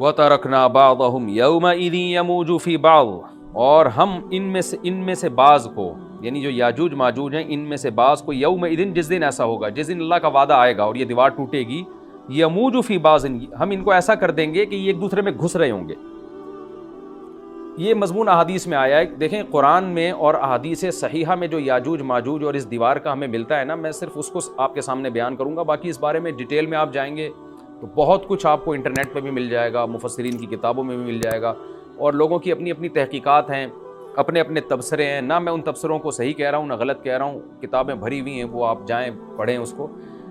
وَتَرَكْنَا بَعْضَهُمْ يَوْمَئِذٍ يَمُوجُ فِي بَعْضٍ، اور ہم ان میں سے بعض کو، یعنی جو یاجوج ماجوج ہیں، ان میں سے بعض کو یومئذ، جس دن ایسا ہوگا، جس دن اللہ کا وعدہ آئے گا اور یہ دیوار ٹوٹے گی، یموج فی بعض، ہم ان کو ایسا کر دیں گے کہ یہ ایک دوسرے میں گھس رہے ہوں گے۔ یہ مضمون احادیث میں آیا ہے۔ دیکھیں قرآن میں اور احادیث صحیحہ میں جو یاجوج ماجوج اور اس دیوار کا ہمیں ملتا ہے نا، میں صرف اس کو آپ کے سامنے بیان کروں گا، باقی اس بارے میں ڈیٹیل میں آپ جائیں گے تو بہت کچھ آپ کو انٹرنیٹ پہ بھی مل جائے گا، مفسرین کی کتابوں میں بھی مل جائے گا، اور لوگوں کی اپنی اپنی تحقیقات ہیں، اپنے اپنے تبصرے ہیں۔ نہ میں ان تبصروں کو صحیح کہہ رہا ہوں نہ غلط کہہ رہا ہوں، کتابیں بھری ہوئی ہیں، وہ آپ جائیں پڑھیں اس کو،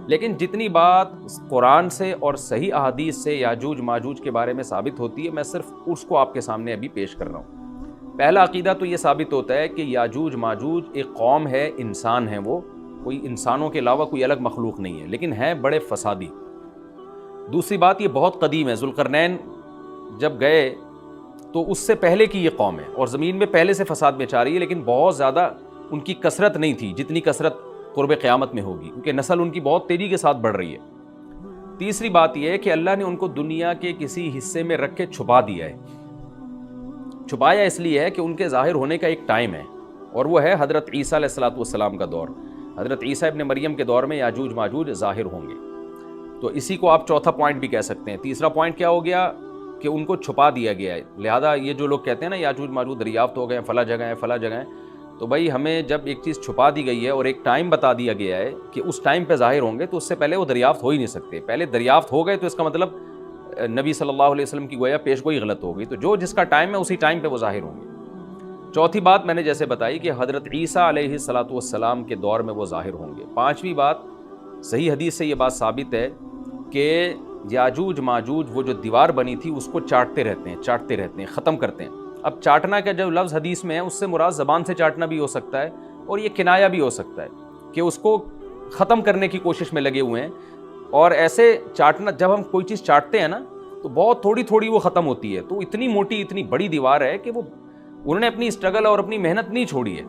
لیکن جتنی بات قرآن سے اور صحیح احادیث سے یاجوج ماجوج کے بارے میں ثابت ہوتی ہے، میں صرف اس کو آپ کے سامنے ابھی پیش کر رہا ہوں۔ پہلا عقیدہ تو یہ ثابت ہوتا ہے کہ یاجوج ماجوج ایک قوم ہے، انسان ہیں، وہ کوئی انسانوں کے علاوہ کوئی الگ مخلوق نہیں ہے، لیکن ہیں بڑے فسادی۔ دوسری بات، یہ بہت قدیم ہے، ذوالقرنین جب گئے تو اس سے پہلے کی یہ قوم ہے، اور زمین میں پہلے سے فساد مچا رہی ہے، لیکن بہت زیادہ ان کی کثرت نہیں تھی جتنی کثرت قرب قیامت میں ہوگی، کیونکہ نسل ان کی بہت تیزی کے ساتھ بڑھ رہی ہے۔ تیسری بات یہ ہے کہ اللہ نے ان کو دنیا کے کسی حصے میں رکھ کے چھپا دیا ہے۔ چھپایا اس لیے ہے کہ ان کے ظاہر ہونے کا ایک ٹائم ہے، اور وہ ہے حضرت عیسیٰ علیہ السلام کا دور۔ حضرت عیسیٰ ابن مریم کے دور میں یاجوج ماجوج ظاہر ہوں گے، تو اسی کو آپ چوتھا پوائنٹ بھی کہہ سکتے ہیں۔ تیسرا پوائنٹ کیا ہو گیا کہ ان کو چھپا دیا گیا ہے، لہذا یہ جو لوگ کہتے ہیں نا یاجوج ماجوج دریافت ہو گئے ہیں، فلاں جگہ ہیں فلاں جگہ ہیں، تو بھائی ہمیں جب ایک چیز چھپا دی گئی ہے اور ایک ٹائم بتا دیا گیا ہے کہ اس ٹائم پہ ظاہر ہوں گے، تو اس سے پہلے وہ دریافت ہو ہی نہیں سکتے۔ پہلے دریافت ہو گئے تو اس کا مطلب نبی صلی اللہ علیہ وسلم کی گویا پیش گوئی غلط ہو گئی، تو جو جس کا ٹائم ہے اسی ٹائم پہ وہ ظاہر ہوں گے۔ چوتھی بات میں نے جیسے بتائی کہ حضرت عیسیٰ علیہ السلام کے دور میں وہ ظاہر ہوں گے۔ پانچویں بات، صحیح حدیث سے یہ بات ثابت ہے کہ یاجوج ماجوج وہ جو دیوار بنی تھی اس کو چاٹتے رہتے ہیں، ختم کرتے ہیں۔ اب چاٹنا کا جو لفظ حدیث میں ہے اس سے مراد زبان سے چاٹنا بھی ہو سکتا ہے، اور یہ کنایا بھی ہو سکتا ہے کہ اس کو ختم کرنے کی کوشش میں لگے ہوئے ہیں۔ اور ایسے چاٹنا، جب ہم کوئی چیز چاٹتے ہیں نا تو بہت تھوڑی تھوڑی وہ ختم ہوتی ہے، تو اتنی موٹی اتنی بڑی دیوار ہے کہ وہ انہوں نے اپنی اسٹرگل اور اپنی محنت نہیں چھوڑی ہے،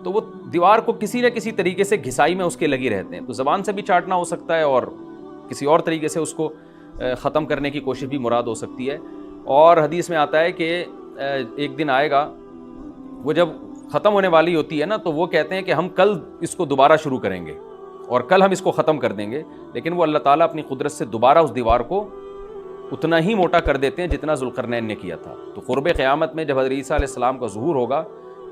تو وہ دیوار کو کسی نہ کسی طریقے سے گھسائی میں اس کے لگی رہتے ہیں۔ تو زبان سے بھی چاٹنا ہو سکتا ہے، اور کسی اور طریقے سے اس کو ختم کرنے کی کوشش بھی مراد ہو سکتی ہے۔ اور حدیث میں آتا ہے کہ ایک دن آئے گا، وہ جب ختم ہونے والی ہوتی ہے نا تو وہ کہتے ہیں کہ ہم کل اس کو دوبارہ شروع کریں گے اور کل ہم اس کو ختم کر دیں گے، لیکن وہ اللہ تعالیٰ اپنی قدرت سے دوبارہ اس دیوار کو اتنا ہی موٹا کر دیتے ہیں جتنا ذوالقرنین نے کیا تھا۔ تو قرب قیامت میں جب حضرت عیسیٰ علیہ السلام کا ظہور ہوگا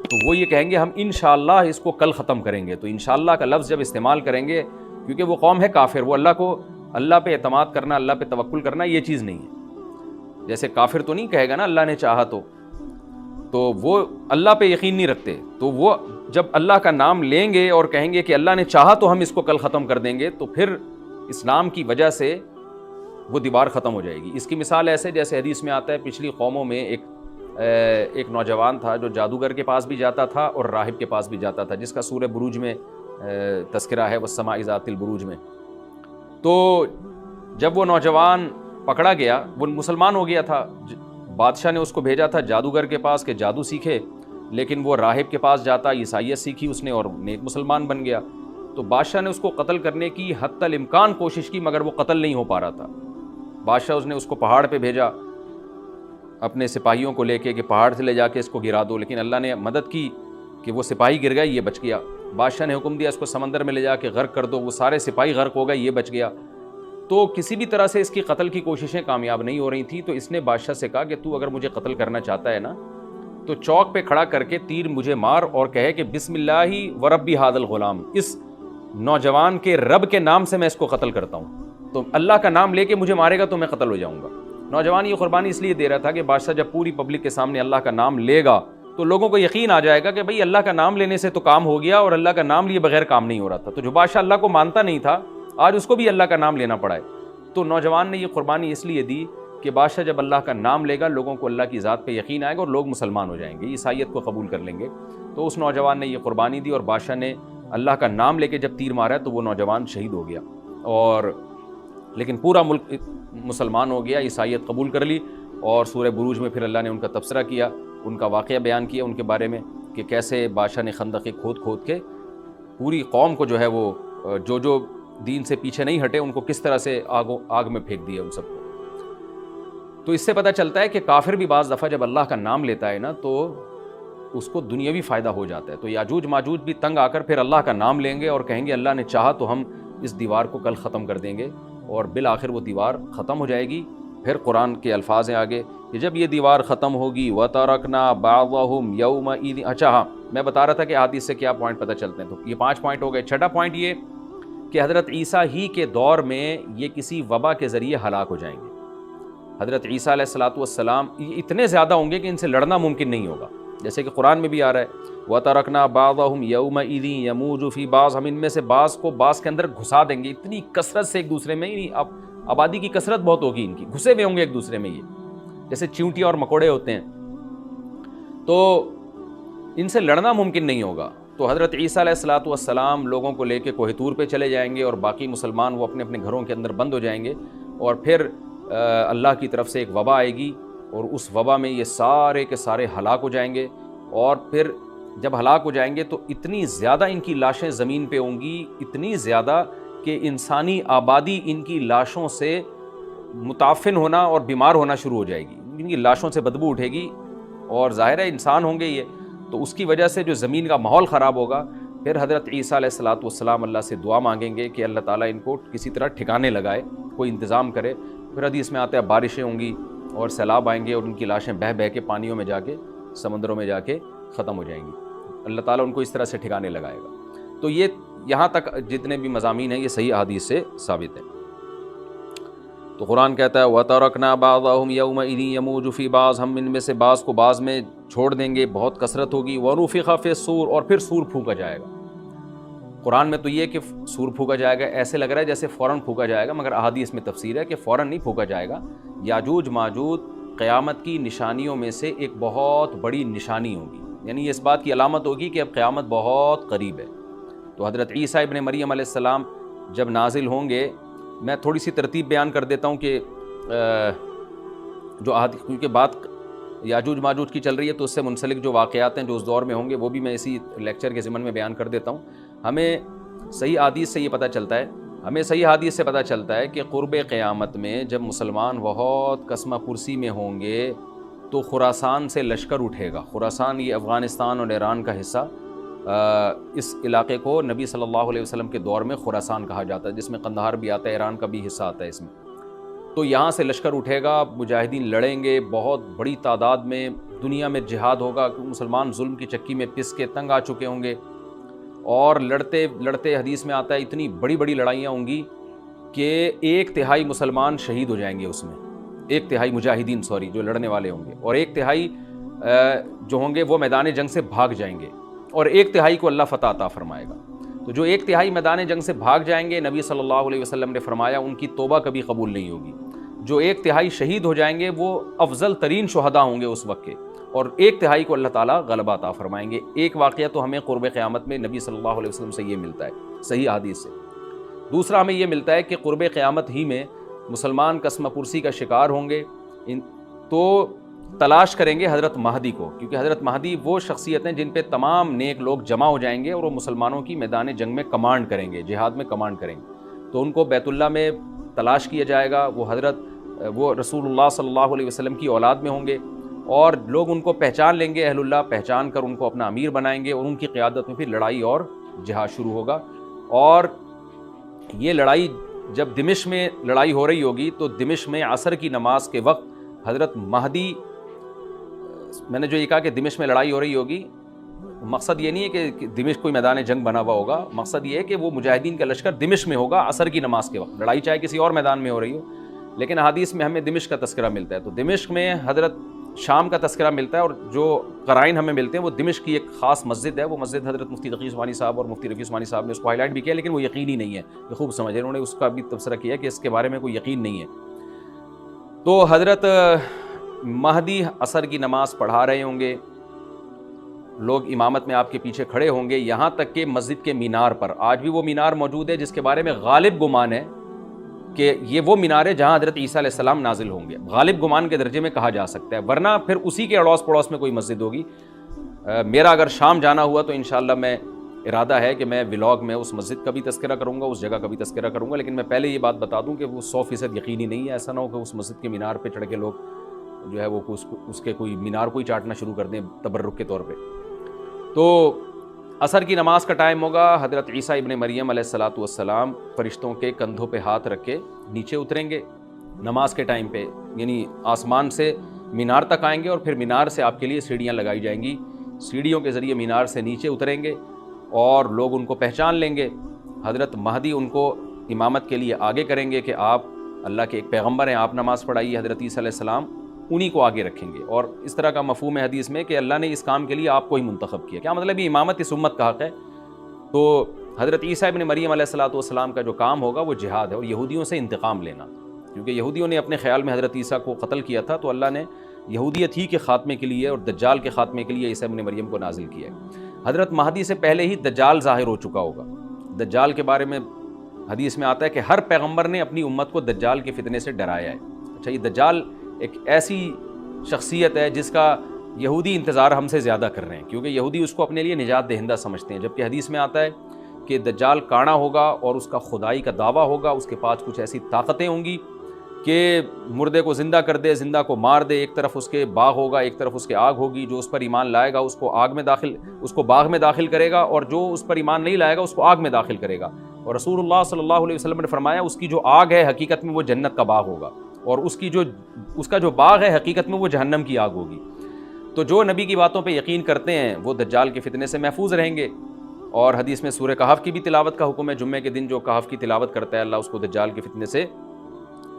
تو وہ یہ کہیں گے ہم انشاءاللہ اس کو کل ختم کریں گے۔ تو انشاءاللہ کا لفظ جب استعمال کریں گے، کیونکہ وہ قوم ہے کافر، وہ اللہ پہ اعتماد کرنا، اللہ پہ توکل کرنا یہ چیز نہیں ہے۔ جیسے کافر تو نہیں کہے گا نا اللہ نے چاہا تو وہ اللہ پہ یقین نہیں رکھتے، تو وہ جب اللہ کا نام لیں گے اور کہیں گے کہ اللہ نے چاہا تو ہم اس کو کل ختم کر دیں گے، تو پھر اس نام کی وجہ سے وہ دیوار ختم ہو جائے گی۔ اس کی مثال ایسے جیسے حدیث میں آتا ہے، پچھلی قوموں میں ایک نوجوان تھا جو جادوگر کے پاس بھی جاتا تھا اور راہب کے پاس بھی جاتا تھا، جس کا سورہ بروج میں تذکرہ ہے، والسماء ذات البروج میں۔ تو جب وہ نوجوان پکڑا گیا، وہ مسلمان ہو گیا تھا، بادشاہ نے اس کو بھیجا تھا جادوگر کے پاس کہ جادو سیکھے، لیکن وہ راہب کے پاس جاتا، عیسائیت سیکھی اس نے اور نیک مسلمان بن گیا۔ تو بادشاہ نے اس کو قتل کرنے کی حتی الامکان کوشش کی، مگر وہ قتل نہیں ہو پا رہا تھا۔ بادشاہ نے اس کو پہاڑ پہ بھیجا اپنے سپاہیوں کو لے کے کہ پہاڑ سے لے جا کے اس کو گرا دو، لیکن اللہ نے مدد کی کہ وہ سپاہی گر گئے، یہ بچ گیا۔ بادشاہ نے حکم دیا اس کو سمندر میں لے جا کے غرق کر دو، وہ سارے سپاہی غرق ہو گئے، یہ بچ گیا۔ تو کسی بھی طرح سے اس کی قتل کی کوششیں کامیاب نہیں ہو رہی تھیں، تو اس نے بادشاہ سے کہا کہ تو اگر مجھے قتل کرنا چاہتا ہے نا تو چوک پہ کھڑا کر کے تیر مجھے مار اور کہے کہ بسم اللہ ورب ھذا الغلام، اس نوجوان کے رب کے نام سے میں اس کو قتل کرتا ہوں، تو اللہ کا نام لے کے مجھے مارے گا تو میں قتل ہو جاؤں گا۔ نوجوان یہ قربانی اس لیے دے رہا تھا کہ بادشاہ جب پوری پبلک کے سامنے اللہ کا نام لے گا تو لوگوں کو یقین آ جائے گا کہ بھئی اللہ کا نام لینے سے تو کام ہو گیا، اور اللہ کا نام لیے بغیر کام نہیں ہو رہا تھا۔ تو جو بادشاہ اللہ کو مانتا نہیں تھا آج اس کو بھی اللہ کا نام لینا پڑا ہے۔ تو نوجوان نے یہ قربانی اس لیے دی کہ بادشاہ جب اللہ کا نام لے گا لوگوں کو اللہ کی ذات پہ یقین آئے گا اور لوگ مسلمان ہو جائیں گے، عیسائیت کو قبول کر لیں گے۔ تو اس نوجوان نے یہ قربانی دی اور بادشاہ نے اللہ کا نام لے کے جب تیر مارا تو وہ نوجوان شہید ہو گیا، اور لیکن پورا ملک مسلمان ہو گیا، عیسائیت قبول کر لی۔ اور سورہ بروج میں پھر اللہ نے ان کا تبصرہ کیا، ان کا واقعہ بیان کیا ان کے بارے میں کہ کیسے بادشاہ نے خندقیں کھود کے پوری قوم کو جو ہے وہ جو دین سے پیچھے نہیں ہٹے ان کو کس طرح سے آگ میں پھینک دیا ان سب کو۔ تو اس سے پتہ چلتا ہے کہ کافر بھی بعض دفعہ جب اللہ کا نام لیتا ہے نا تو اس کو دنیاوی فائدہ ہو جاتا ہے. تو یاجوج ماجوج بھی تنگ آ کر پھر اللہ کا نام لیں گے اور کہیں گے اللہ نے چاہا تو ہم اس دیوار کو کل ختم کر دیں گے, اور بالآخر وہ دیوار ختم ہو جائے گی. پھر قرآن کے الفاظ ہیں آگے کہ جب یہ دیوار ختم ہوگی وَتَرَكْنَا بَعْضَهُمْ يَوْمَئِذٍ. اچھا ہاں, میں بتا رہا تھا کہ حدیث سے کیا پوائنٹ پتہ چلتے ہیں, تو یہ 5 پوائنٹ ہو گئے. چھٹا پوائنٹ یہ کہ حضرت عیسیٰ ہی کے دور میں یہ کسی وبا کے ذریعے ہلاک ہو جائیں گے. حضرت عیسیٰ علیہ الصلوۃ والسلام یہ اتنے زیادہ ہوں گے کہ ان سے لڑنا ممکن نہیں ہوگا, جیسے کہ قرآن میں بھی آ رہا ہے وَتَرَكْنَا بَعْضَهُمْ يَوْمَئِذٍ يَمُوجُ فِي بَعْضٍ. ہم ان میں سے بعض کو بعض کے اندر گھسا دیں گے, اتنی کثرت سے ایک دوسرے میں. اب آبادی کی کثرت بہت ہوگی ان کی, گھسے ہوئے ہوں گے ایک دوسرے میں, یہ جیسے چیونٹیاں اور مکوڑے ہوتے ہیں, تو ان سے لڑنا ممکن نہیں ہوگا. تو حضرت عیسیٰ علیہ الصلوۃ والسلام لوگوں کو لے کے کوہ طور پہ چلے جائیں گے, اور باقی مسلمان وہ اپنے اپنے گھروں کے اندر بند ہو جائیں گے, اور پھر اللہ کی طرف سے ایک وبا آئے گی, اور اس وبا میں یہ سارے کے سارے ہلاک ہو جائیں گے. اور پھر جب ہلاک ہو جائیں گے تو اتنی زیادہ ان کی لاشیں زمین پہ ہوں گی, اتنی زیادہ کہ انسانی آبادی ان کی لاشوں سے متعفن ہونا اور بیمار ہونا شروع ہو جائے گی. ان کی لاشوں سے بدبو اٹھے گی, اور ظاہر ہے انسان ہوں گے یہ, تو اس کی وجہ سے جو زمین کا ماحول خراب ہوگا. پھر حضرت عیسیٰ علیہ الصلوۃ والسلام اللہ سے دعا مانگیں گے کہ اللہ تعالیٰ ان کو کسی طرح ٹھکانے لگائے, کوئی انتظام کرے. پھر حدیث میں آتا ہے بارشیں ہوں گی اور سیلاب آئیں گے, اور ان کی لاشیں بہہ بہہ کے پانیوں میں جا کے, سمندروں میں جا کے ختم ہو جائیں گی. اللہ تعالیٰ ان کو اس طرح سے ٹھکانے لگائے گا. تو یہ یہاں تک جتنے بھی مضامین ہیں یہ صحیح احادیث سے ثابت ہیں. تو قرآن کہتا ہے وَتَرَكْنَا بَعْضَهُمْ يَوْمَئِذٍ يَمُوجُ فِي بَعْضٍ. ہم ان میں سے بعض کو بعض میں چھوڑ دیں گے, بہت کثرت ہوگی. وَنُفِخَ فِي الصُّورِ. اور پھر سور پھونکا جائے گا. قرآن میں تو یہ کہ سور پھونکا جائے گا ایسے لگ رہا ہے جیسے فوراً پھونکا جائے گا, مگر احادیث میں تفسیر ہے کہ فوراً نہیں پھونکا جائے گا. یاجوج ماجوج قیامت کی نشانیوں میں سے ایک بہت بڑی نشانی ہوگی, یعنی یہ اس بات کی علامت ہوگی کہ اب قیامت بہت قریب ہے. تو حضرت عیسیٰ ابن مریم علیہ السلام جب نازل ہوں گے, میں تھوڑی سی ترتیب بیان کر دیتا ہوں کہ جو کیونکہ بات یاجوج ماجوج کی چل رہی ہے تو اس سے منسلک جو واقعات ہیں جو اس دور میں ہوں گے وہ بھی میں اسی لیکچر کے ضمن میں بیان کر دیتا ہوں. ہمیں صحیح حدیث سے یہ پتہ چلتا ہے کہ قرب قیامت میں جب مسلمان بہت کسمہ پرسی میں ہوں گے تو خراسان سے لشکر اٹھے گا. خراسان یہ افغانستان اور ایران کا حصہ, اس علاقے کو نبی صلی اللہ علیہ وسلم کے دور میں خراسان کہا جاتا ہے, جس میں قندھار بھی آتا ہے, ایران کا بھی حصہ آتا ہے اس میں. تو یہاں سے لشکر اٹھے گا, مجاہدین لڑیں گے بہت بڑی تعداد میں, دنیا میں جہاد ہوگا, مسلمان ظلم کی چکی میں پس کے تنگ آ چکے ہوں گے, اور لڑتے لڑتے حدیث میں آتا ہے اتنی بڑی بڑی لڑائیاں ہوں گی کہ 1/3 مسلمان شہید ہو جائیں گے اس میں, 1/3 مجاہدین جو لڑنے والے ہوں گے, اور 1/3 جو ہوں گے وہ میدان جنگ سے بھاگ جائیں گے, اور 1/3 کو اللہ فتح عطا فرمائے گا. تو جو 1/3 میدان جنگ سے بھاگ جائیں گے, نبی صلی اللہ علیہ وسلم نے فرمایا ان کی توبہ کبھی قبول نہیں ہوگی. جو 1/3 شہید ہو جائیں گے وہ افضل ترین شہداء ہوں گے اس وقت کے, اور 1/3 کو اللہ تعالیٰ غلبہ عطا فرمائیں گے. ایک واقعہ تو ہمیں قرب قیامت میں نبی صلی اللہ علیہ وسلم سے یہ ملتا ہے صحیح حدیث سے. دوسرا ہمیں یہ ملتا ہے کہ قرب قیامت ہی میں مسلمان کسمہ پرسی کا شکار ہوں گے, تو تلاش کریں گے حضرت مہدی کو, کیونکہ حضرت مہدی وہ شخصیت ہیں جن پہ تمام نیک لوگ جمع ہو جائیں گے اور وہ مسلمانوں کی میدان جنگ میں کمانڈ کریں گے, جہاد میں کمانڈ کریں گے. تو ان کو بیت اللہ میں تلاش کیا جائے گا. وہ رسول اللہ صلی اللہ علیہ وسلم کی اولاد میں ہوں گے, اور لوگ ان کو پہچان لیں گے, اہل اللہ پہچان کر ان کو اپنا امیر بنائیں گے, اور ان کی قیادت میں پھر لڑائی اور جہاد شروع ہوگا. اور یہ لڑائی جب دمشق میں لڑائی ہو رہی ہوگی تو دمشق میں عصر کی نماز کے وقت حضرت مہدی, میں نے جو یہ کہا کہ دمشق میں لڑائی ہو رہی ہوگی, مقصد یہ نہیں ہے کہ دمشق کوئی میدان جنگ بنا ہوا ہوگا, مقصد یہ ہے کہ وہ مجاہدین کا لشکر دمشق میں ہوگا عصر کی نماز کے وقت. لڑائی چاہے کسی اور میدان میں ہو رہی ہو, لیکن حدیث میں ہمیں دمشق کا تذکرہ ملتا ہے. تو دمشق میں حضرت شام کا تذکرہ ملتا ہے, اور جو قرائن ہمیں ملتے ہیں وہ دمشق کی ایک خاص مسجد ہے. وہ مسجد حضرت مفتی تقی عثمانی صاحب اور مفتی رفیع عثمانی صاحب نے اس کو ہائی لائٹ بھی کیا, لیکن وہ یقینی نہیں ہے, یہ خوب سمجھیں, انہوں نے اس کا بھی تبصرہ کیا کہ اس کے بارے میں کوئی یقین نہیں ہے. تو حضرت مہدی عصر کی نماز پڑھا رہے ہوں گے, لوگ امامت میں آپ کے پیچھے کھڑے ہوں گے, یہاں تک کہ مسجد کے مینار پر, آج بھی وہ مینار موجود ہے جس کے بارے میں غالب گمان ہے کہ یہ وہ مینار ہے جہاں حضرت عیسیٰ علیہ السلام نازل ہوں گے. غالب گمان کے درجے میں کہا جا سکتا ہے, ورنہ پھر اسی کے اڑوس پڑوس میں کوئی مسجد ہوگی. میرا اگر شام جانا ہوا تو انشاءاللہ میں ارادہ ہے کہ میں ولاگ میں اس مسجد کا بھی تذکرہ کروں گا, اس جگہ کا بھی تذکرہ کروں گا, لیکن میں پہلے یہ بات بتا دوں کہ وہ 100% یقینی نہیں ہے. ایسا نہ ہو کہ اس مسجد کے مینار پہ چڑھ کے لوگ جو ہے وہ اس کے کوئی مینار کو ہی چاٹنا شروع کر دیں تبرک کے طور پہ۔ تو عصر کی نماز کا ٹائم ہوگا، حضرت عیسیٰ ابن مریم علیہ الصلاۃ والسلام فرشتوں کے کندھوں پہ ہاتھ رکھ کے نیچے اتریں گے نماز کے ٹائم پہ، یعنی آسمان سے مینار تک آئیں گے اور پھر مینار سے آپ کے لیے سیڑھیاں لگائی جائیں گی، سیڑھیوں کے ذریعے مینار سے نیچے اتریں گے اور لوگ ان کو پہچان لیں گے۔ حضرت مہدی ان کو امامت کے لیے آگے کریں گے کہ آپ اللہ کے ایک پیغمبر ہیں، آپ نماز پڑھائیے۔ حضرت عیسیٰ علیہ السلام انہی کو آگے رکھیں گے، اور اس طرح کا مفہوم ہے حدیث میں کہ اللہ نے اس کام کے لیے آپ کو ہی منتخب کیا۔ کیا مطلب یہ امامت اس امت کا حق ہے؟ تو حضرت عیسیٰ ابن مریم علیہ الصلاۃ والسلام کا جو کام ہوگا وہ جہاد ہے اور یہودیوں سے انتقام لینا، کیونکہ یہودیوں نے اپنے خیال میں حضرت عیسیٰ کو قتل کیا تھا، تو اللہ نے یہودیت ہی کے خاتمے کے لیے اور دجال کے خاتمے کے لیے عیسیٰ ابن مریم کو نازل کیا ہے۔ حضرت مہدی سے پہلے ہی دجال ظاہر ہو چکا ہوگا۔ دجال کے بارے میں حدیث میں آتا ہے کہ ہر پیغمبر نے اپنی امت کو دجال کے فتنے سے ڈرایا ہے۔ اچھا، یہ دجال ایک ایسی شخصیت ہے جس کا یہودی انتظار ہم سے زیادہ کر رہے ہیں، کیونکہ یہودی اس کو اپنے لیے نجات دہندہ سمجھتے ہیں، جبکہ حدیث میں آتا ہے کہ دجال کانا ہوگا اور اس کا خدائی کا دعویٰ ہوگا، اس کے پاس کچھ ایسی طاقتیں ہوں گی کہ مردے کو زندہ کر دے، زندہ کو مار دے، ایک طرف اس کے باغ ہوگا، ایک طرف اس کے آگ ہوگی، جو اس پر ایمان لائے گا اس کو باغ میں داخل کرے گا، اور جو اس پر ایمان نہیں لائے گا اس کو آگ میں داخل کرے گا۔ اور رسول اللہ صلی اللہ علیہ وسلم نے فرمایا اس کی جو آگ ہے حقیقت میں وہ جنت کا باغ ہوگا، اور اس کا جو باغ ہے حقیقت میں وہ جہنم کی آگ ہوگی۔ تو جو نبی کی باتوں پہ یقین کرتے ہیں وہ دجال کے فتنے سے محفوظ رہیں گے۔ اور حدیث میں سورہ کہف کی بھی تلاوت کا حکم ہے، جمعے کے دن جو کہف کی تلاوت کرتا ہے اللہ اس کو دجال کے فتنے سے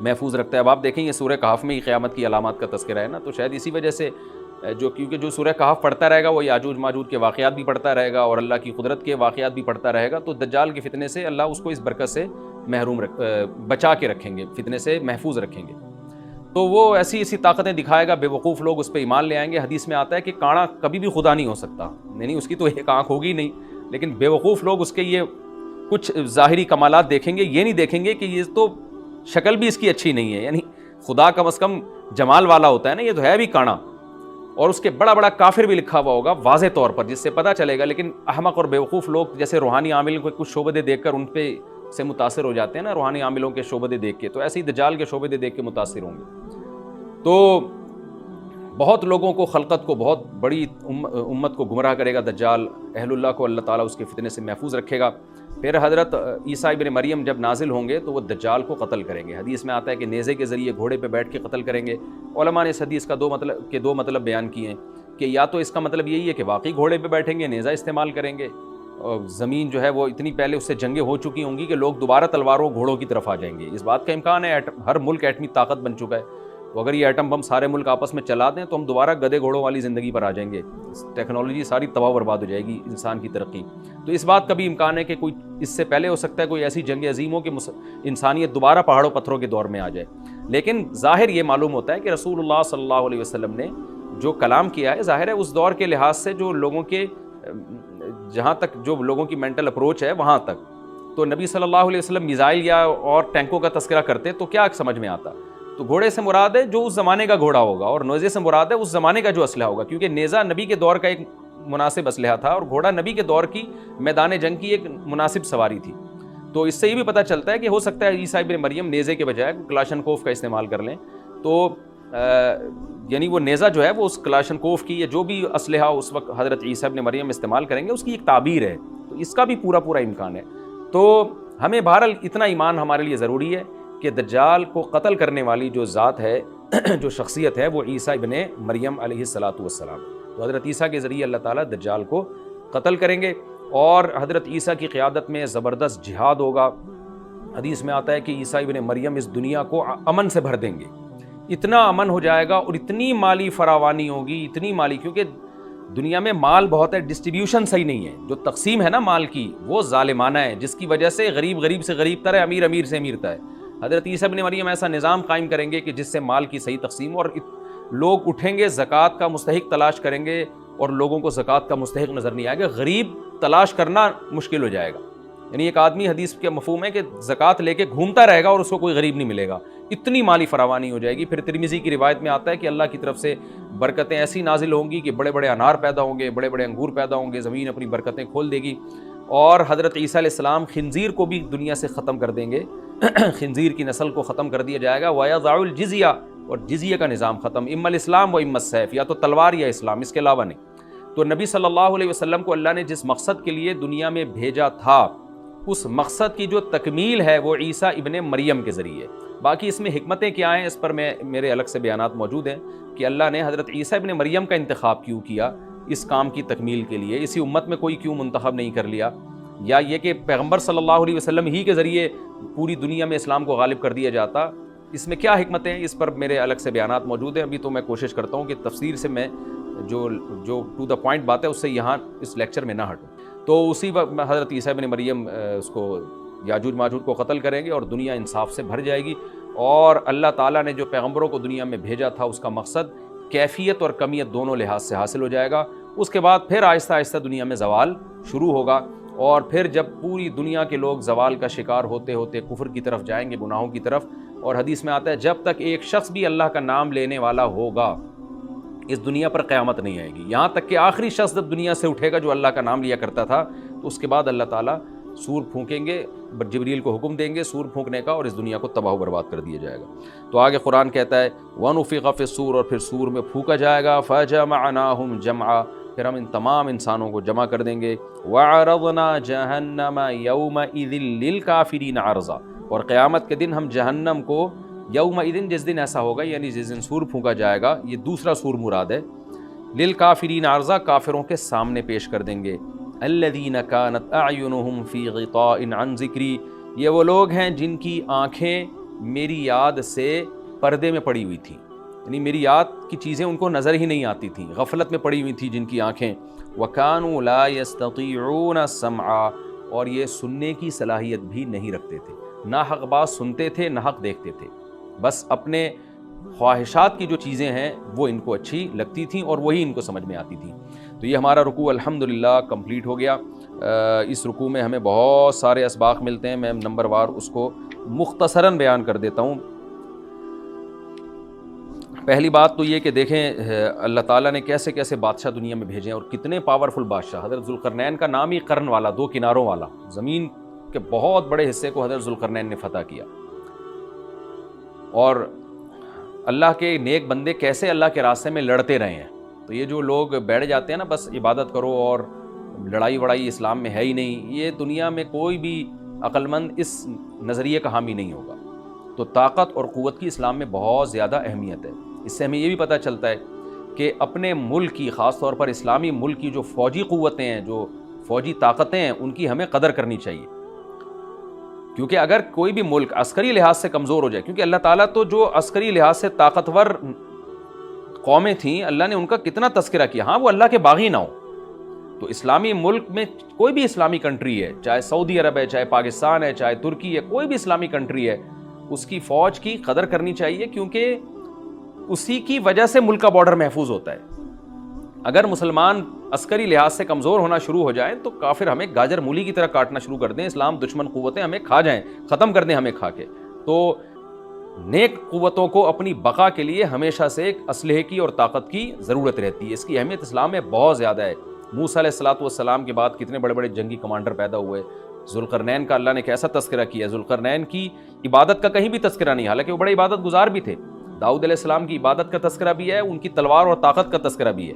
محفوظ رکھتا ہے۔ اب آپ دیکھیں یہ سورہ کہف میں ہی قیامت کی علامات کا تذکرہ ہے نا، تو شاید اسی وجہ سے کیونکہ جو سورہ کہف پڑھتا رہے گا وہ یاجوج ماجوج کے واقعات بھی پڑھتا رہے گا اور اللہ کی قدرت کے واقعات بھی پڑھتا رہے گا، تو دجال کے فتنے سے اللہ اس کو اس برکت سے بچا کے رکھیں گے، فتنے سے محفوظ رکھیں گے۔ تو وہ ایسی طاقتیں دکھائے گا، بے وقوف لوگ اس پہ ایمان لے آئیں گے۔ حدیث میں آتا ہے کہ کانا کبھی بھی خدا نہیں ہو سکتا، یعنی اس کی تو ایک آنکھ ہوگی نہیں، لیکن بے وقوف لوگ اس کے یہ کچھ ظاہری کمالات دیکھیں گے، یہ نہیں دیکھیں گے کہ یہ تو شکل بھی اس کی اچھی نہیں ہے، یعنی خدا کم از کم جمال والا ہوتا ہے نا، یہ تو ہے بھی کانا، اور اس کے بڑا بڑا کافر بھی لکھا ہوا ہوگا واضح طور پر جس سے پتہ چلے گا۔ لیکن احمق اور بیوقوف لوگ جیسے روحانی عامل کو کچھ شعبدے دیکھ کر ان پہ سے متاثر ہو جاتے ہیں نا، روحانی عاملوں کے شعبدے دیکھ کے، تو ایسے ہی دجال کے شعبدے دیکھ کے متاثر ہوں گے۔ تو بہت لوگوں کو، خلقت کو، بہت بڑی امت کو گمراہ کرے گا دجال، اہل اللہ کو اللہ تعالیٰ اس کے فتنے سے محفوظ رکھے گا۔ پھر حضرت عیسیٰ ابن مریم جب نازل ہوں گے تو وہ دجال کو قتل کریں گے۔ حدیث میں آتا ہے کہ نیزے کے ذریعے گھوڑے پہ بیٹھ کے قتل کریں گے۔ علماء نے اس حدیث کا دو مطلب بیان کیے ہیں کہ یا تو اس کا مطلب یہی ہے کہ واقعی گھوڑے پہ بیٹھیں گے، نیزہ استعمال کریں گے، اور زمین جو ہے وہ اتنی پہلے اس سے جنگیں ہو چکی ہوں گی کہ لوگ دوبارہ تلواروں گھوڑوں کی طرف آ جائیں گے۔ اس بات کا امکان ہے، ہر ملک ایٹمی طاقت بن چکا ہے، تو اگر یہ ایٹم بم سارے ملک آپس میں چلا دیں تو ہم دوبارہ گدھے گھوڑوں والی زندگی پر آ جائیں گے، ٹیکنالوجی ساری تباہ و برباد ہو جائے گی، انسان کی ترقی۔ تو اس بات کا بھی امکان ہے کہ کوئی اس سے پہلے ہو سکتا ہے کوئی ایسی جنگ عظیم ہو کہ انسانیت دوبارہ پہاڑوں پتھروں کے دور میں آ جائے۔ لیکن ظاہر یہ معلوم ہوتا ہے کہ رسول اللہ صلی اللہ علیہ وسلم نے جو کلام کیا ہے، ظاہر ہے اس دور کے لحاظ سے جو لوگوں کے جہاں تک جو لوگوں کی مینٹل اپروچ ہے وہاں تک، تو نبی صلی اللہ علیہ وسلم میزائل یا اور ٹینکوں کا تذکرہ کرتے تو کیا سمجھ میں آتا؟ تو گھوڑے سے مراد ہے جو اس زمانے کا گھوڑا ہوگا، اور نیزے سے مراد ہے اس زمانے کا جو اسلحہ ہوگا، کیونکہ نیزہ نبی کے دور کا ایک مناسب اسلحہ تھا اور گھوڑا نبی کے دور کی میدان جنگ کی ایک مناسب سواری تھی۔ تو اس سے یہ بھی پتہ چلتا ہے کہ ہو سکتا ہے عیسیٰ ابن مریم نیزے کے بجائے کلاشنکوف کا استعمال کر لیں، تو یعنی وہ نیزہ جو ہے وہ اس کلاشنکوف کی یا جو بھی اسلحہ اس وقت حضرت عیسیٰ ابن مریم استعمال کریں گے اس کی ایک تعبیر ہے، تو اس کا بھی پورا امکان ہے۔ تو ہمیں بہرحال اتنا ایمان ہمارے لیے ضروری ہے کہ دجال کو قتل کرنے والی جو ذات ہے، جو شخصیت ہے، وہ عیسیٰ ابن مریم علیہ الصلاۃ والسلام، تو حضرت عیسیٰ کے ذریعے اللہ تعالیٰ دجال کو قتل کریں گے، اور حضرت عیسیٰ کی قیادت میں زبردست جہاد ہوگا۔ حدیث میں آتا ہے کہ عیسیٰ ابن مریم اس دنیا کو امن سے بھر دیں گے، اتنا امن ہو جائے گا اور اتنی مالی فراوانی ہوگی، اتنی مالی، کیونکہ دنیا میں مال بہت ہے، ڈسٹریبیوشن صحیح نہیں ہے، جو تقسیم ہے نا مال کی وہ ظالمانہ ہے، جس کی وجہ سے غریب سے غریب تر ہے، امیر سے امیر تر ہے۔ حضرت عیسیٰ ابن مریم ایسا نظام قائم کریں گے کہ جس سے مال کی صحیح تقسیم، اور لوگ اٹھیں گے زکوٰۃ کا مستحق تلاش کریں گے اور لوگوں کو زکوٰۃ کا مستحق نظر نہیں آئے گا، غریب تلاش کرنا مشکل ہو جائے گا۔ یعنی ایک آدمی، حدیث کے مفہوم ہے کہ زکوٰۃ لے کے گھومتا رہے گا اور اس کو کوئی غریب نہیں ملے گا، اتنی مالی فراوانی ہو جائے گی۔ پھر ترمذی کی روایت میں آتا ہے کہ اللہ کی طرف سے برکتیں ایسی نازل ہوں گی کہ بڑے بڑے انار پیدا ہوں گے، بڑے بڑے انگور پیدا ہوں گے، زمین اپنی برکتیں کھول دے گی، اور حضرت عیسیٰ علیہ السلام خنزیر کو بھی دنیا سے ختم کر دیں گے، خنزیر کی نسل کو ختم کر دیا جائے گا۔ وَيَضَعُ الْجِزْيَةَ اور جزیہ کا نظام ختم، اما الاسلام و اما السیف، یا تو تلوار یا اسلام، اس کے علاوہ نہیں۔ تو نبی صلی اللہ علیہ وسلم کو اللہ نے جس مقصد کے لیے دنیا میں بھیجا تھا، اس مقصد کی جو تکمیل ہے وہ عیسیٰ ابن مریم کے ذریعے۔ باقی اس میں حکمتیں کیا ہیں، اس پر میرے الگ سے بیانات موجود ہیں کہ اللہ نے حضرت عیسیٰ ابن مریم کا انتخاب کیوں کیا اس کام کی تکمیل کے لیے، اسی امت میں کوئی کیوں منتخب نہیں کر لیا، یا یہ کہ پیغمبر صلی اللہ علیہ وسلم ہی کے ذریعے پوری دنیا میں اسلام کو غالب کر دیا جاتا، اس میں کیا حکمتیں ہیں، اس پر میرے الگ سے بیانات موجود ہیں۔ ابھی تو میں کوشش کرتا ہوں کہ تفسیر سے میں جو ٹو دا پوائنٹ بات ہے اس سے یہاں اس لیکچر میں نہ ہٹوں۔ تو اسی وقت حضرت عیسیٰ ابن مریم اس کو یاجوج ماجوج کو قتل کریں گے اور دنیا انصاف سے بھر جائے گی، اور اللہ تعالیٰ نے جو پیغمبروں کو دنیا میں بھیجا تھا اس کا مقصد کیفیت اور کمیت دونوں لحاظ سے حاصل ہو جائے گا۔ اس کے بعد پھر آہستہ آہستہ دنیا میں زوال شروع ہوگا، اور پھر جب پوری دنیا کے لوگ زوال کا شکار ہوتے ہوتے کفر کی طرف جائیں گے، گناہوں کی طرف، اور حدیث میں آتا ہے جب تک ایک شخص بھی اللہ کا نام لینے والا ہوگا اس دنیا پر قیامت نہیں آئے گی، یہاں تک کہ آخری شخص جب دنیا سے اٹھے گا جو اللہ کا نام لیا کرتا تھا، تو اس کے بعد اللہ تعالیٰ سور پھونکیں گے، جبریل کو حکم دیں گے سور پھونکنے کا، اور اس دنیا کو تباہ و برباد کر دیا جائے گا۔ تو آگے قرآن کہتا ہے وَنُفِخَ فِي الصُّورِ، اور پھر سور میں پھونکا جائے گا، فَجَمَعْنَاهُمْ جَمْعًا، پھر ہم ان تمام انسانوں کو جمع کر دیں گے، وَعَرَضْنَا جَهَنَّمَ يَوْمَئِذٍ لِّلْكَافِرِينَ عَرْضًا، اور قیامت کے دن ہم جہنم کو یومئذ، جس دن ایسا ہوگا یعنی جس دن سور پھونکا جائے گا، یہ دوسرا سور مراد ہے، للکافرین عرضا، کافروں کے سامنے پیش کر دیں گے، الذین کانت اعینہم فی غطاء عن ذکری، یہ وہ لوگ ہیں جن کی آنکھیں میری یاد سے پردے میں پڑی ہوئی تھیں، یعنی میری یاد کی چیزیں ان کو نظر ہی نہیں آتی تھیں، غفلت میں پڑی ہوئی تھی جن کی آنکھیں، وکانوا لا یستطیعون السمع، اور یہ سننے کی صلاحیت بھی نہیں رکھتے تھے، نہ حق بات سنتے تھے نہ حق دیکھتے تھے، بس اپنے خواہشات کی جو چیزیں ہیں وہ ان کو اچھی لگتی تھیں اور وہی ان کو سمجھ میں آتی تھیں۔ تو یہ ہمارا رکوع الحمدللہ کمپلیٹ ہو گیا۔ اس رکوع میں ہمیں بہت سارے اسباق ملتے ہیں، میں نمبر وار اس کو مختصراً بیان کر دیتا ہوں۔ پہلی بات تو یہ کہ دیکھیں اللہ تعالیٰ نے کیسے کیسے بادشاہ دنیا میں بھیجے ہیں، اور کتنے پاورفل بادشاہ۔ حضرت ذوالقرنین کا نام ہی قرن والا، دو کناروں والا، زمین کے بہت بڑے حصے کو حضرت ذوالقرنین نے فتح کیا۔ اور اللہ کے نیک بندے کیسے اللہ کے راستے میں لڑتے رہے ہیں۔ تو یہ جو لوگ بیٹھ جاتے ہیں نا بس عبادت کرو اور لڑائی وڑائی اسلام میں ہے ہی نہیں، یہ دنیا میں کوئی بھی عقل مند اس نظریے کا حامی نہیں ہوگا۔ تو طاقت اور قوت کی اسلام میں بہت زیادہ اہمیت ہے۔ اس سے ہمیں یہ بھی پتہ چلتا ہے کہ اپنے ملک کی، خاص طور پر اسلامی ملک کی جو فوجی قوتیں ہیں، جو فوجی طاقتیں ہیں، ان کی ہمیں قدر کرنی چاہیے، کیونکہ اگر کوئی بھی ملک عسکری لحاظ سے کمزور ہو جائے، کیونکہ اللہ تعالیٰ تو جو عسکری لحاظ سے طاقتور قومیں تھیں اللہ نے ان کا کتنا تذکرہ کیا، ہاں وہ اللہ کے باغی نہ ہو۔ تو اسلامی ملک میں کوئی بھی اسلامی کنٹری ہے، چاہے سعودی عرب ہے، چاہے پاکستان ہے، چاہے ترکی ہے، کوئی بھی اسلامی کنٹری ہے، اس کی فوج کی قدر کرنی چاہیے، کیونکہ اسی کی وجہ سے ملک کا بارڈر محفوظ ہوتا ہے۔ اگر مسلمان عسکری لحاظ سے کمزور ہونا شروع ہو جائیں تو کافر ہمیں گاجر مولی کی طرح کاٹنا شروع کر دیں، اسلام دشمن قوتیں ہمیں کھا جائیں، ختم کر دیں ہمیں کھا کے۔ تو نیک قوتوں کو اپنی بقا کے لیے ہمیشہ سے ایک اسلحے کی اور طاقت کی ضرورت رہتی ہے، اس کی اہمیت اسلام میں بہت زیادہ ہے۔ موسیٰ علیہ الصلوۃ والسلام کے بعد کتنے بڑے بڑے جنگی کمانڈر پیدا ہوئے، ذوالقرنین کا اللہ نے کیسا تذکرہ کیا، ذوالقرنین کی عبادت کا کہیں بھی تذکرہ نہیں، حالانکہ وہ بڑے عبادت گزار بھی تھے۔ داؤد علیہ السلام کی عبادت کا تذکرہ بھی ہے، ان کی تلوار اور طاقت کا تذکرہ بھی ہے۔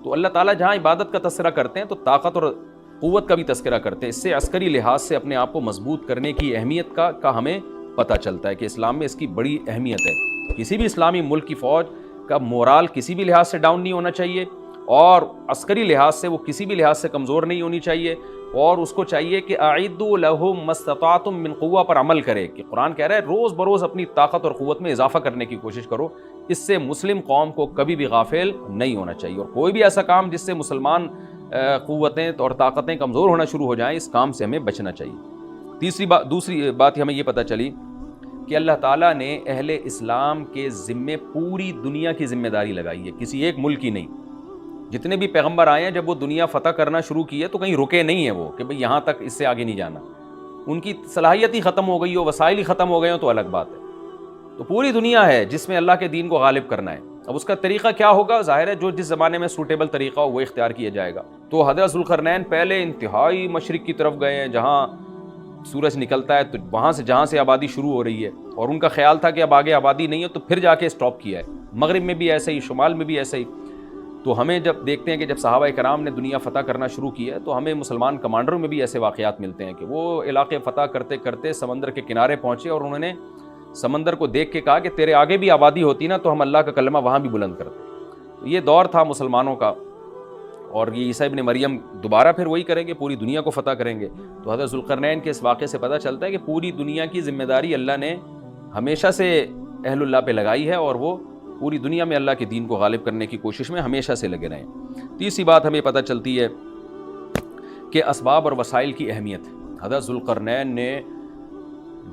تو اللہ تعالیٰ جہاں عبادت کا تذکرہ کرتے ہیں تو طاقت اور قوت کا بھی تذکرہ کرتے ہیں، اس سے عسکری لحاظ سے اپنے آپ کو مضبوط کرنے کی اہمیت کا ہمیں پتہ چلتا ہے کہ اسلام میں اس کی بڑی اہمیت ہے۔ کسی بھی اسلامی ملک کی فوج کا مورال کسی بھی لحاظ سے ڈاؤن نہیں ہونا چاہیے، اور عسکری لحاظ سے وہ کسی بھی لحاظ سے کمزور نہیں ہونی چاہیے، اور اس کو چاہیے کہ اعدوا لهم ما استطعتم من قوہ پر عمل کرے، کہ قرآن کہہ رہا ہے روز بروز اپنی طاقت اور قوت میں اضافہ کرنے کی کوشش کرو۔ اس سے مسلم قوم کو کبھی بھی غافل نہیں ہونا چاہیے، اور کوئی بھی ایسا کام جس سے مسلمان قوتیں اور طاقتیں کمزور ہونا شروع ہو جائیں، اس کام سے ہمیں بچنا چاہیے۔ دوسری بات ہمیں یہ پتہ چلی کہ اللہ تعالیٰ نے اہل اسلام کے ذمے پوری دنیا کی ذمہ داری لگائی ہے، کسی ایک ملک کی نہیں۔ جتنے بھی پیغمبر آئے ہیں جب وہ دنیا فتح کرنا شروع کی ہے تو کہیں رکے نہیں ہیں وہ کہ بھئی یہاں تک، اس سے آگے نہیں جانا۔ ان کی صلاحیت ہی ختم ہو گئی ہو، وسائل ہی ختم ہو گئے ہوں تو الگ بات ہے۔ تو پوری دنیا ہے جس میں اللہ کے دین کو غالب کرنا ہے۔ اب اس کا طریقہ کیا ہوگا، ظاہر ہے جو جس زمانے میں سوٹیبل طریقہ ہو وہ اختیار کیا جائے گا۔ تو حضرت ذوالقرنین پہلے انتہائی مشرق کی طرف گئے ہیں، جہاں سورج نکلتا ہے تو وہاں سے جہاں سے آبادی شروع ہو رہی ہے، اور ان کا خیال تھا کہ اب آگے آبادی نہیں ہے تو پھر جا کے اسٹاپ کیا ہے۔ مغرب میں بھی ایسے ہی، شمال میں بھی ایسے ہی۔ تو ہمیں جب دیکھتے ہیں کہ جب صحابہ کرام نے دنیا فتح کرنا شروع کی ہے تو ہمیں مسلمان کمانڈروں میں بھی ایسے واقعات ملتے ہیں کہ وہ علاقے فتح کرتے کرتے سمندر کے کنارے پہنچے اور انہوں نے سمندر کو دیکھ کے کہا کہ تیرے آگے بھی آبادی ہوتی نا تو ہم اللہ کا کلمہ وہاں بھی بلند کرتے۔ یہ دور تھا مسلمانوں کا، اور یہ عیسیٰ ابن مریم دوبارہ پھر وہی کریں گے، پوری دنیا کو فتح کریں گے۔ تو حضرت ذوالقرنین کے اس واقعے سے پتہ چلتا ہے کہ پوری دنیا کی ذمہ داری اللہ نے ہمیشہ سے اہل اللہ پہ لگائی ہے، اور وہ پوری دنیا میں اللہ کے دین کو غالب کرنے کی کوشش میں ہمیشہ سے لگے رہیں۔ تیسری بات ہمیں پتہ چلتی ہے کہ اسباب اور وسائل کی اہمیت۔ حضرت ذوالقرنین نے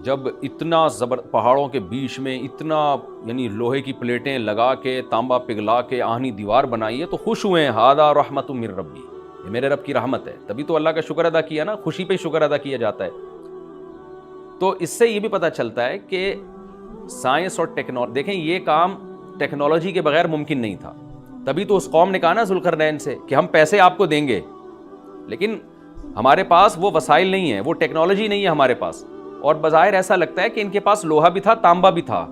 جب اتنا پہاڑوں کے بیچ میں اتنا یعنی لوہے کی پلیٹیں لگا کے تانبا پگھلا کے آہنی دیوار بنائی ہے تو خوش ہوئے ہیں، ہذا رحمت من ربی، یہ میرے رب کی رحمت ہے، تبھی تو اللہ کا شکر ادا کیا نا، خوشی پہ شکر ادا کیا جاتا ہے۔ تو اس سے یہ بھی پتہ چلتا ہے کہ سائنس اور ٹیکنالوجی، دیکھیں یہ کام ٹیکنالوجی کے بغیر ممکن نہیں تھا، تبھی تو اس قوم نے کہا نا ذوالقرنین سے کہ ہم پیسے آپ کو دیں گے، لیکن ہمارے پاس وہ وسائل نہیں ہیں، وہ ٹیکنالوجی نہیں ہے ہمارے پاس۔ اور بظاہر ایسا لگتا ہے کہ ان کے پاس لوہا بھی تھا، تانبا بھی تھا،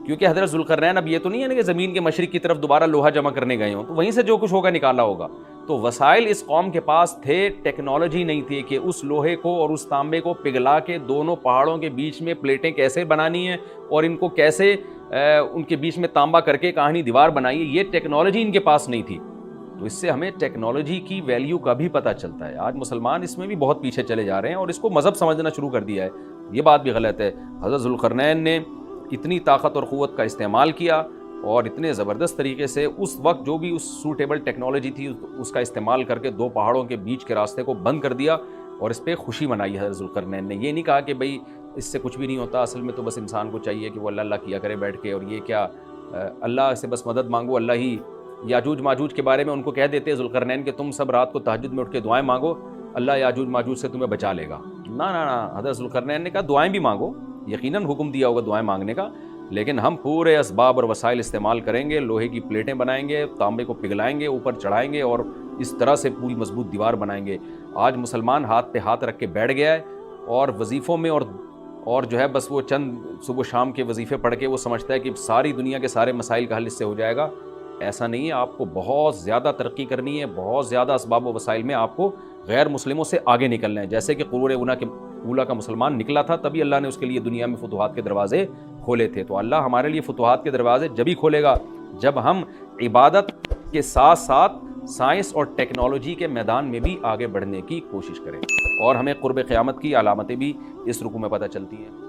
کیونکہ حضرت ذوالقرنین اب یہ تو نہیں ہے نا کہ زمین کے مشرق کی طرف دوبارہ لوہا جمع کرنے گئے ہوں، تو وہیں سے جو کچھ ہوگا نکالا ہوگا۔ تو وسائل اس قوم کے پاس تھے، ٹیکنالوجی نہیں تھی کہ اس لوہے کو اور اس تانبے کو پگھلا کے دونوں پہاڑوں کے بیچ میں پلیٹیں کیسے بنانی ہیں اور ان کو کیسے ان کے بیچ میں تانبا کر کے کہانی دیوار بنائی ہے، یہ ٹیکنالوجی ان کے پاس نہیں تھی۔ تو اس سے ہمیں ٹیکنالوجی کی ویلیو کا بھی پتہ چلتا ہے۔ آج مسلمان اس میں بھی بہت پیچھے چلے جا رہے ہیں اور اس کو مذہب سمجھنا شروع کر دیا ہے، یہ بات بھی غلط ہے۔ حضرت ذوالقرنین نے اتنی طاقت اور قوت کا استعمال کیا اور اتنے زبردست طریقے سے اس وقت جو بھی اس سوٹیبل ٹیکنالوجی تھی اس کا استعمال کر کے دو پہاڑوں کے بیچ کے راستے کو بند کر دیا، اور اس پہ خوشی منائی حضرت ذوالقرنین نے۔ یہ نہیں کہا کہ بھئی اس سے کچھ بھی نہیں ہوتا، اصل میں تو بس انسان کو چاہیے کہ وہ اللہ اللہ کیا کرے بیٹھ کے، اور یہ کیا اللہ سے بس مدد مانگو، اللہ ہی۔ یاجوج ماجوج کے بارے میں ان کو کہہ دیتے ذوالقرنین کہ تم سب رات کو تہجد میں اٹھ کے دعائیں مانگو، اللہ یاجوج ماجوج سے تمہیں بچا لے گا۔ نہ حضرت ذوالقرنین نے کہا دعائیں بھی مانگو، یقیناً حکم دیا ہوگا دعائیں مانگنے کا، لیکن ہم پورے اسباب اور وسائل استعمال کریں گے، لوہے کی پلیٹیں بنائیں گے، تانبے کو پگھلائیں گے، اوپر چڑھائیں گے اور اس طرح سے پوری مضبوط دیوار بنائیں گے۔ آج مسلمان ہاتھ پہ ہاتھ رکھ کے بیٹھ گیا ہے اور وظیفوں میں اور جو ہے بس وہ چند صبح شام کے وظیفے پڑھ کے وہ سمجھتا ہے کہ ساری دنیا کے سارے مسائل کا حل اس سے ہو جائے گا۔ ایسا نہیں ہے، آپ کو بہت زیادہ ترقی کرنی ہے، بہت زیادہ اسباب و وسائل میں آپ کو غیر مسلموں سے آگے نکلنا ہے۔ جیسے کہ قرون اولیٰ کا مسلمان نکلا تھا، تبھی اللہ نے اس کے لیے دنیا میں فتوحات کے دروازے کھولے تھے۔ تو اللہ ہمارے لیے فتوحات کے دروازے جب ہی کھولے گا جب ہم عبادت کے ساتھ ساتھ سائنس اور ٹیکنالوجی کے میدان میں بھی آگے بڑھنے کی کوشش کریں، اور ہمیں قرب قیامت کی علامتیں بھی اس رکوع میں پتہ چلتی ہیں۔